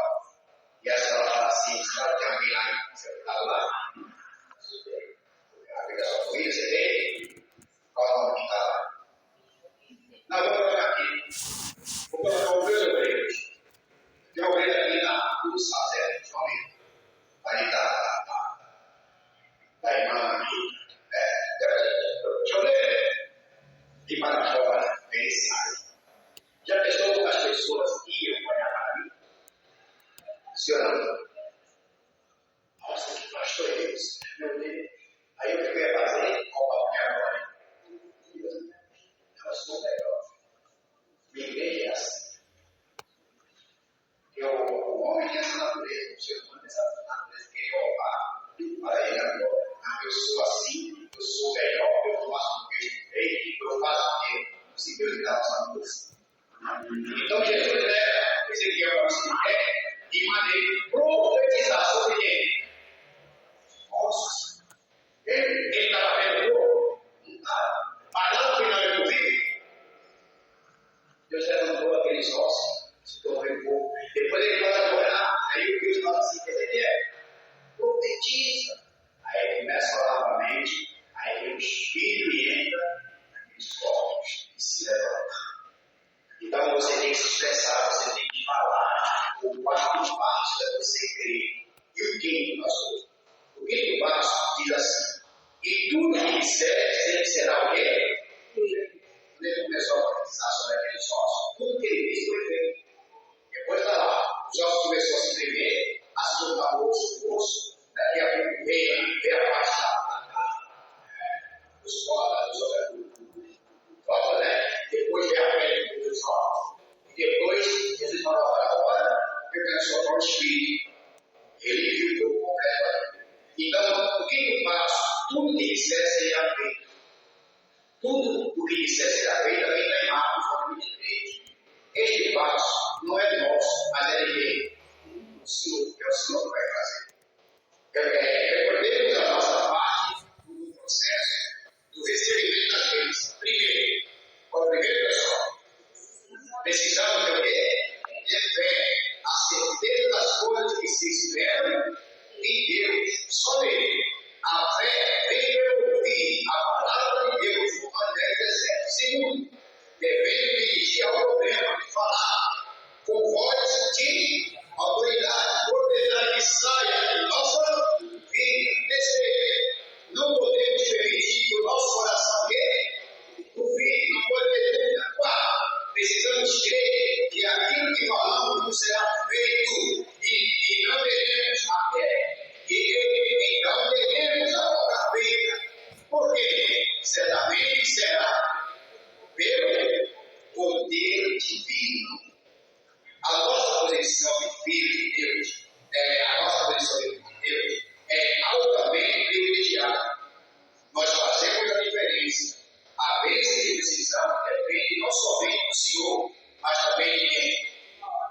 E essa ela fala assim, sabe que alguém lá, você está lá? A Vila da Comora, você tem? Qual é o nome que está lá? Não, vou colocar aqui. Vou colocar o meu obreiro. Tem um obreiro aqui na Cruz Sazé, somente. Aí da irmã aqui. Deixa eu ler. E para fora, ele sai. Já pensou como as pessoas iam olhar para mim? Senhor, nossa, que pastor é esse? Meu Deus. Aí o que eu ia fazer? Roubar minha mãe. Elas são melhor. Minha igreja é assim. Porque o homem tem essa natureza, o ser humano tem essa natureza de querer roubar para ele agora. Eu sou assim, eu sou melhor, eu faço o que eu tenho, eu faço o que se Deus me dá uma coisa. Então Jesus leva Ezequiel para o cemitério e manda ele profetizar sobre ele. Nossa, ele estava vendo o não estava. Mas lá no final ele ouviu. Deus levantou aqueles ossos, se tornou fogo. Depois ele vai adorar, aí o Deus fala assim, Ezequiel, profetiza. Aí ele começa a falar novamente, aí o Espírito entra naqueles corpos e se levanta. Então você tem que se expressar, você tem que falar. O quarto passo é você crer. E o quinto passo? O quinto passo diz assim: e tudo que disser será o quê? Ele começou a profetizar sobre aqueles ossos. Tudo que ele disse foi feito. próprio Espírito. Ele viu o completamente. Então, o que eu faço? Tudo que disser será feito. Tudo o que disser será feito, também está em Marcos 23. Este passo não é nosso, mas é de quem? O Senhor, é o Senhor que vai fazer. Recordemos a nossa parte do processo do recebimento das bênçãos. Primeiro, pessoal, precisamos de quê? De fé, a certeza das coisas que se esperam em Deus, só nele. A fé vem pelo ouvir a palavra de Deus, Romanos 10:17. Segundo, devemos dirigir ao problema de falar com voz de autoridade, propriedade que saia de nossa vida. Terceiro, não podemos permitir que o nosso coração duvide, não pode ter dúvida. Quarto, precisamos crer que aquilo que falamos não será feito e não teremos a fé. Então teremos a obra feita. Por quê? Certamente será pelo poder divino. A nossa posição de filho de Deus, é altamente privilegiada. Nós fazemos a diferença. A bênção que precisamos depende não somente do Senhor, mas também de quem?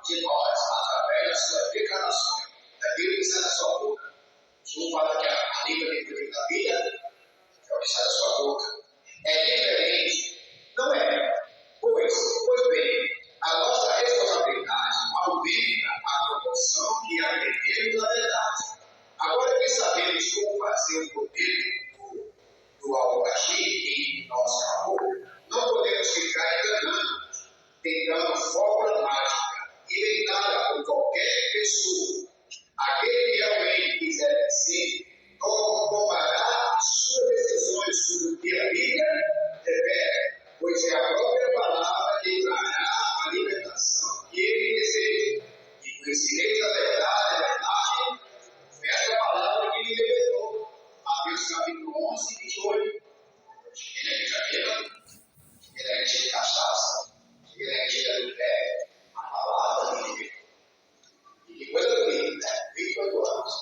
De nós, através das suas declarações, daquilo que sai da sua boca. O Senhor fala que a língua tem poder da vida, é o que sai da sua boca. É diferente, não é? Pois bem, a nossa responsabilidade aumenta a proporção que aprendemos na verdade. Agora que sabemos como fazer o poder do algo-agir em nosso amor, não podemos ficar enganando, tentando fórmula mágica, inventada por qualquer pessoa. Aquele que realmente quiser vencer, tomará suas decisões sobre o que a Bíblia revela, pois é a própria palavra que trará a libertação que ele deseja. E conhecereis a verdade, foi essa palavra que me libertou. Mateus capítulo 11, 28. Ele é brincadeira, ele é enche de cachaça, ele é enche de adultério. A palavra me libertou. E que coisa bonita, 28 anos.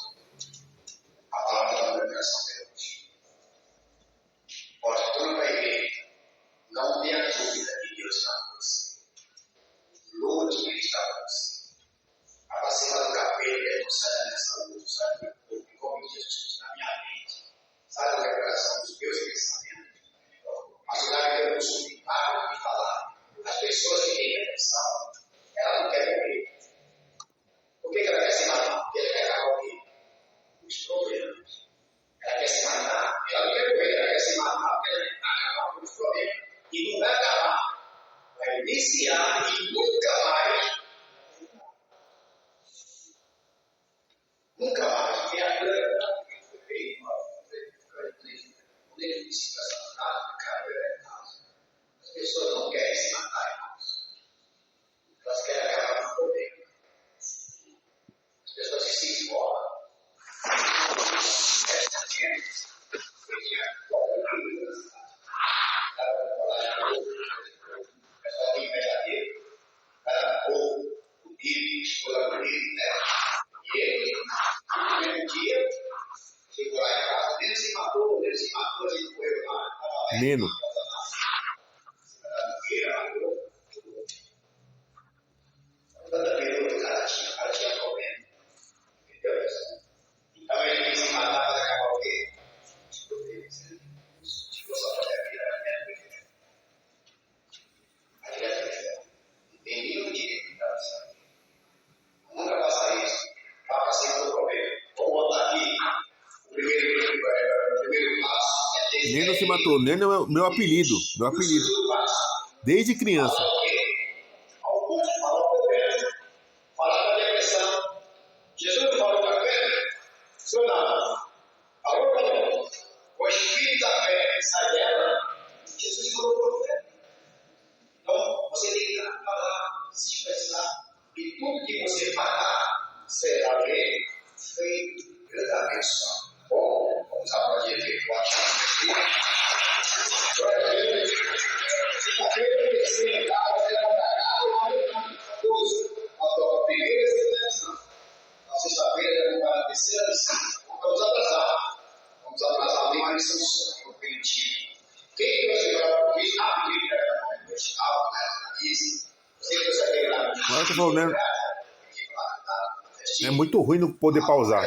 A palavra da libertação de Deus. Olha, tudo vai ver. Não tenha dúvida que Deus está com você. Lute que Ele está com você. A vacina do capeta não sai nessa luz, sabe? Como Jesus na minha mente. Sai da revelação dos meus pensamentos. Mas o que eu costumo de falar. As pessoas que têm depressão, ela não quer morrer. Por que ela quer se matar? Porque ela quer acabar os problemas. Ela quer se matar, ela não quer morrer, ela quer se matar porque ela quer acabar com os problemas. E não vai acabar. Vai iniciar e nunca mais. Nunca mais. Tem a grana que foi feita. Quando ele disse para essa frase, cara, as pessoas não querem se matar, irmãos. Elas querem acabar com o problema. As pessoas que se esmolam. Esta gente, Neno. Então ele quis se matar para acabar o quê? Tem um dia que está passando. Nunca faça isso. Faça sempre o problema. Vou botar aqui o primeiro passo. Neno se matou. Neno é o meu apelido. Meu apelido. Desde criança. Alguns falam problema. Falar da depressão. Jesus não falou da fé? Senhor não. Falou para nós. O espírito da fé sai dela. Jesus falou para a fé. Então, você tem que falar, se expressar. E tudo que você falar será feito grandemente só. Bom, vamos aplaudir aqui. Agora tu falou, né? É muito ruim não poder pausar.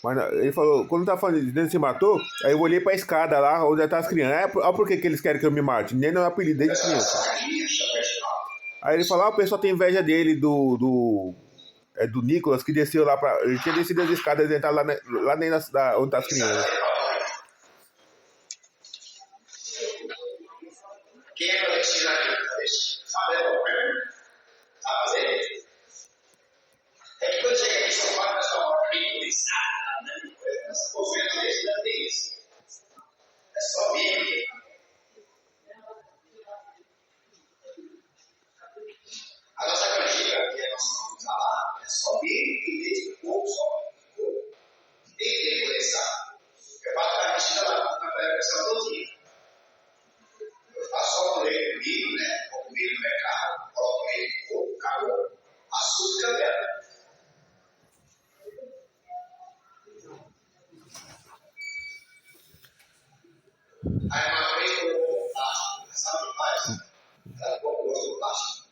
Mas ele falou, quando tá falando de dentro se matou, aí eu olhei pra escada lá, onde tá as crianças. Olha por que eles querem que eu me mate. Nem é um apelido desde criança. Aí ele falou, o pessoal tem inveja dele, do Nicolas, que desceu lá pra... Ele tinha descido as escadas e entrar lá dentro onde tá as crianças. Quem é que vai ensinar aqui? Sabe o é que quando chega aqui em São Paulo, o pessoal fala né? Essa movimento desse não tem isso. É só Bíblia. A nossa cantiga, que é nosso falar, é só Bíblia e desde pouco só. Tem que começar. Eu bato a cantiga lá na pré-versão todinha. Eu faço só com ele comigo, né? Vou comigo no mercado, coloco ele de pouco, acabou. Açúcar dela. Aí uma vez eu vou plástico, sabe o que faz? Ela colocou o gosto do plástico.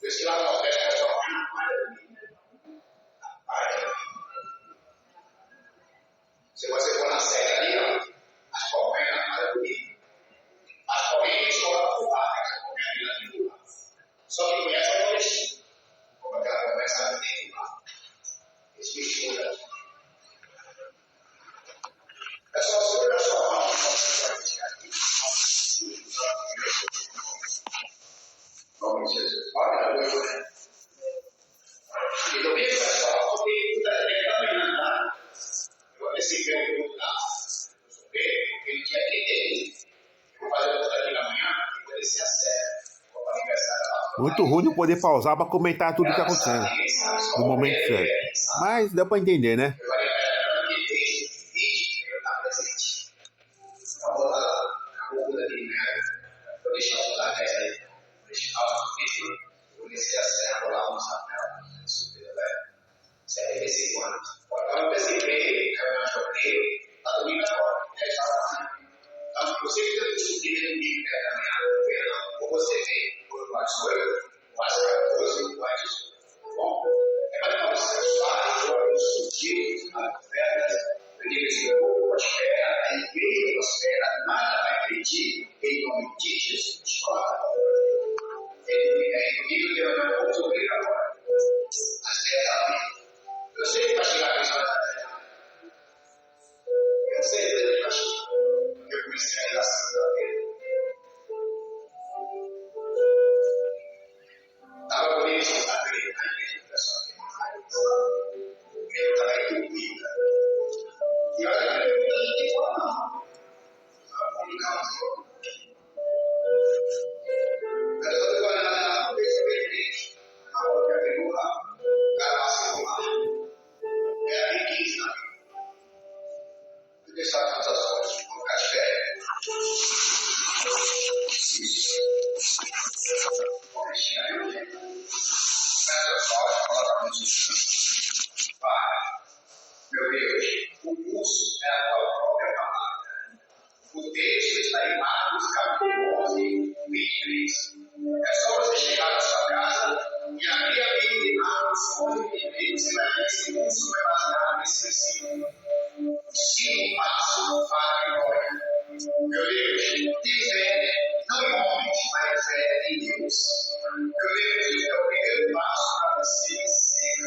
Por isso que lá no hotel é só se você for na série ali, ó, as palmeiras na malha do milho. As palmeiras choram por lá, as palmeiras lá de lua. Só que começa a investir. Como aquela começa a ter lá. Isso mistura. É só segura a sua mão, você vai tirar aqui. Nome de Jesus. Olha a luz, né? E domingo, pessoal, eu tenho muita gente caminhando lá. Eu recebi um grupo lá. Ele tinha que ter. Eu vou fazer tudo aqui na manhã e vou descer a série. Vou para o aniversário lá. Muito ruim não poder pausar pra comentar tudo que tá acontecendo. No momento certo. Mas dá pra entender, né? Eu falei, vídeo, eu estar presente. Então, vou lá, a cultura de merda. Vou deixar o lugar dessa aí. Vou deixar o vídeo. Vou descer a série, vou lá almoçar com ela. Super, velho. 75 anos. Agora eu percebi, caiu na jornada, está dormindo agora. Já estava assim. Então, você que tem o subir domingo, né, caminhar, ou você vem por mais 8, mais 14, mais 18. Bom, é para nós sexuais, os sutis, as ofertas, livres do prospera, a igreja prospera, nada vai pedir em nome de Jesus. Domingo eu não vou subir agora. Às 10 da manhã. Eu sei que vai chegar a pessoa da terra. Eu sei que vai chegar. Eu comecei a ir assim da vida. Estava por isso, a igreja do pessoal. Eu estava incluída. E olha, a pergunta não tem como não. Estava comunicando. Mas eu estou olhando lá, não vejo bem gente. Na hora que abriu lá, o cara passou lá. É a minha quinta. Eu deixava todas as coisas, colocar de pé. Vou mexer aí, eu tenho. Essa só, coloca no sistema. Para. Meu Deus, o curso é a tua própria palavra. O texto está em Marcos capítulo 11, 23. É só você chegar na sua casa e abrir a Bíblia em Marcos 11, 23. Você vai ver que esse curso vai baseado nesse ensino. Sim, passo para a glória. Meu Deus, tem fé, não em homens, mas fé em Deus. Meu Deus, é o primeiro passo para você ser.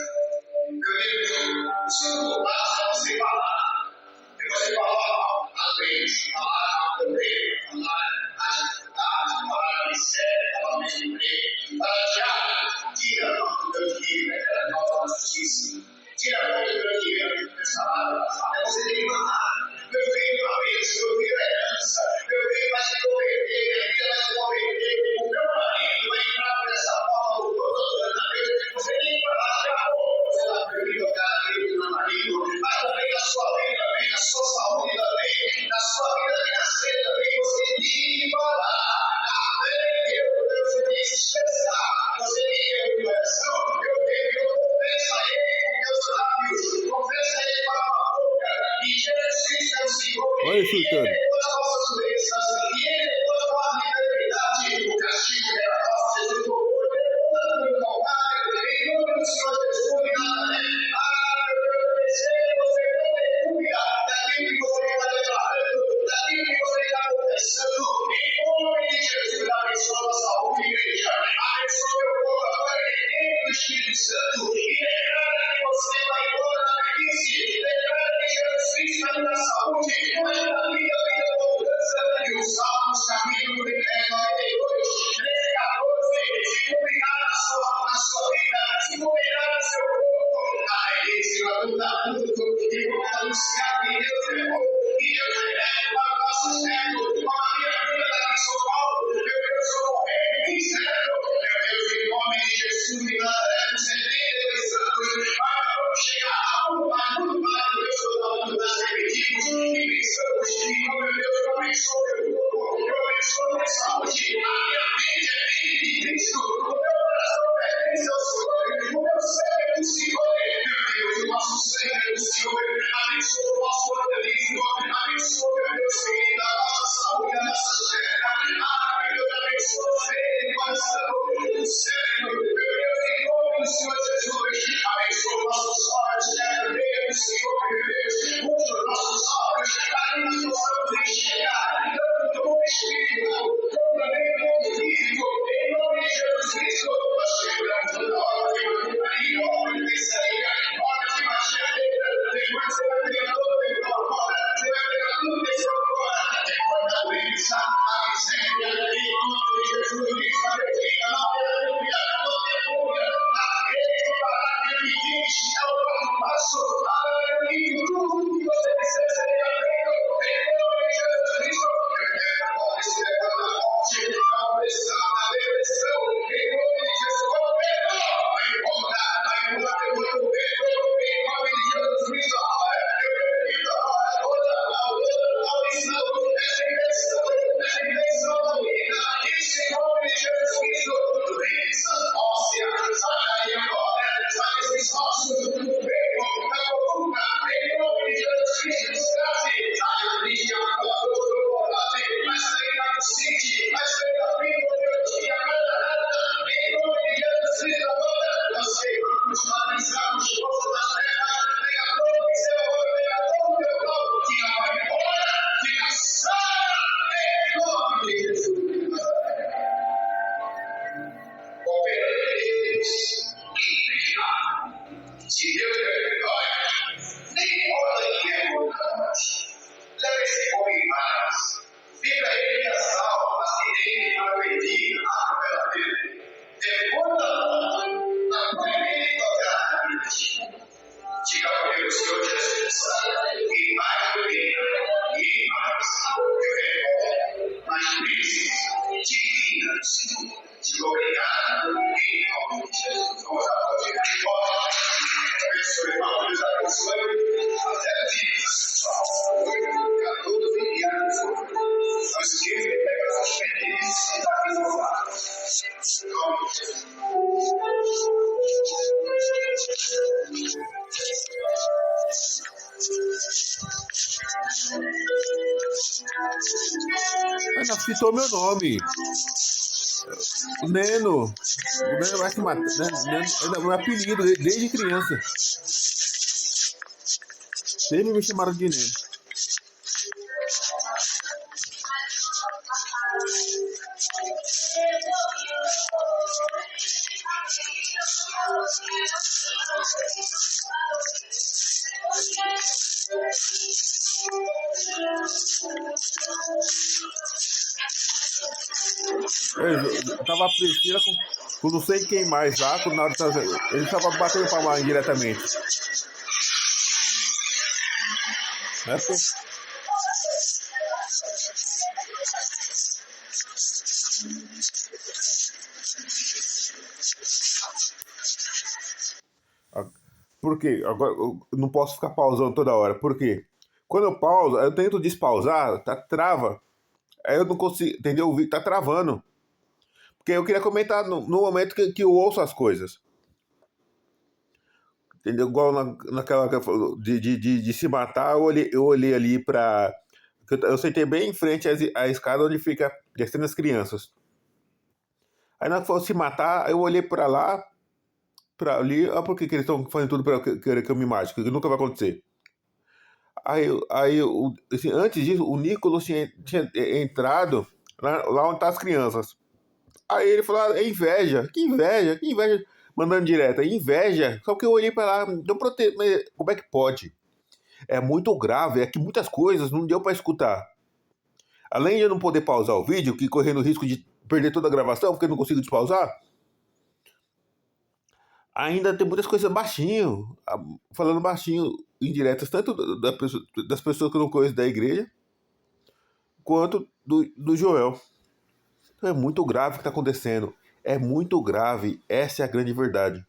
Meu Deus, o segundo passo é você falar. É você falar a leis, falar a poder, falar a dificuldade, falar a miséria, falar a emprego, falar já, tira a mão do teu dinheiro, é a nova justiça. Tira a mão do teu dinheiro, do salário, você tem que falar. Meu filho, a vez, meu filho é herança, meu filho vai se converter, minha filha vai se converter, o meu marido vai entrar por essa porta, o Deus, você tem que falar, já, você vai permitir o cara aqui do meu marido, mas também na sua vida, também na sua saúde, também na sua vida financeira, também você tem que falar. Amém, Deus, você tem que se expressar, você tem que ter uma oração, eu tenho que confessar a Ele com meus lábios, confessa a Ele com a boca, e Jesus Cristo é o Senhor. Olha isso, Sultano. E ele levou as nossas doenças, e ele levou a nossa enfermidade, o castigo era de Cristo. O meu coração pertence ao Senhor. O meu sangue é do Senhor. Meu Deus, o nosso sangue é do Senhor. Abençoa o nosso organismo. Abençoa, meu Deus querido, a nossa saúde, a nossa terra. Meu Deus, abençoa a fé, o coração, o cérebro. Meu Deus, em nome do Senhor Jesus. Abençoa os nossos olhos, meu Deus, Senhor, meu Deus. Usa os nossos olhos para que nós possamos enxergar tanto no espírito como também no físico. Em nome de Jesus Cristo, nós chegamos toda hora de maria, hora de pensaria, hora de machadeira. Depois você vai pegar todo o teu agora, você vai pegar tudo desse agora. Depois da doença, a miséria, em nome de Jesus Cristo, a alegria, a aleluia, aleluia. A rede para que ele diz, é o nosso passo, aleluia, tudo que você precisa ser feito. Em nome de Jesus Cristo, pode se levantar a morte, a opressão, a depressão. Em nome de Jesus, o Pedro, vai embora, depois do Pedro. Em nome de Jesus Cristo, olha, eu repito, olha, maldição, essa invenção da vida, isso em nome de Jesus Cristo, doença, óssea, sai daí agora, sai desses ossos, do peito, da coluna, em nome de Jesus Cristo, desgraça, sai da linha, da dor, do volante, vai sair da docente, vai sair da vida, meu dia, em nome de Jesus Cristo, agora, nós queimamos, paralisamos, força da terra, venha todo o seu amor, venha todo o teu corpo, que não vai embora, fica sana, em nome de Jesus. Se Deus é vitória, nem importa quem é importante. Leve esse homem em paz. Viva ele que é salvo, acidente, arrependido, pela dele. Depois da morte, na primeira tocar. Diga comigo, Senhor Jesus, em mais do que em mais, eu recordo as bênçãos divinas. Digo obrigado, em nome de Jesus. Vamos aplaudir a porta. Abençoe, irmãos, abençoe. Até a pessoal. A todos enviados. Não esqueça de pegar as pendentes e dar as em nome de Jesus. Ela citou meu nome. O Neno. O Neno vai se matar. É meu apelido desde criança. Sempre me chamaram de Neno. Eu tava a Priscila com não sei quem mais lá, quando na hora ele tava batendo palma indiretamente. Né, pô? Por quê? Agora eu não posso ficar pausando toda hora. Por quê? Quando eu pauso, eu tento despausar, trava. Aí eu não consigo, entendeu? O vídeo tá travando. Porque eu queria comentar no momento que eu ouço as coisas. Entendeu? Igual naquela de se matar, eu olhei ali pra. Eu sentei bem em frente à escada onde fica descendo as crianças. Aí na hora que for se matar, eu olhei pra lá, pra ali. Ah, por que eles estão fazendo tudo pra querer que eu me mate? Que nunca vai acontecer. Aí assim, antes disso, o Nicolas tinha entrado lá onde tá as crianças. Aí ele falou, é inveja. Que inveja? Que inveja? Mandando direto, é inveja. Só que eu olhei pra lá, não mas como é que pode? É muito grave, é que muitas coisas não deu pra escutar. Além de eu não poder pausar o vídeo, que correndo o risco de perder toda a gravação, porque eu não consigo despausar, ainda tem muitas coisas baixinho, falando baixinho, indiretas, tanto das pessoas que eu não conheço da igreja, quanto do Joel. Então é muito grave o que está acontecendo. É muito grave, essa é a grande verdade.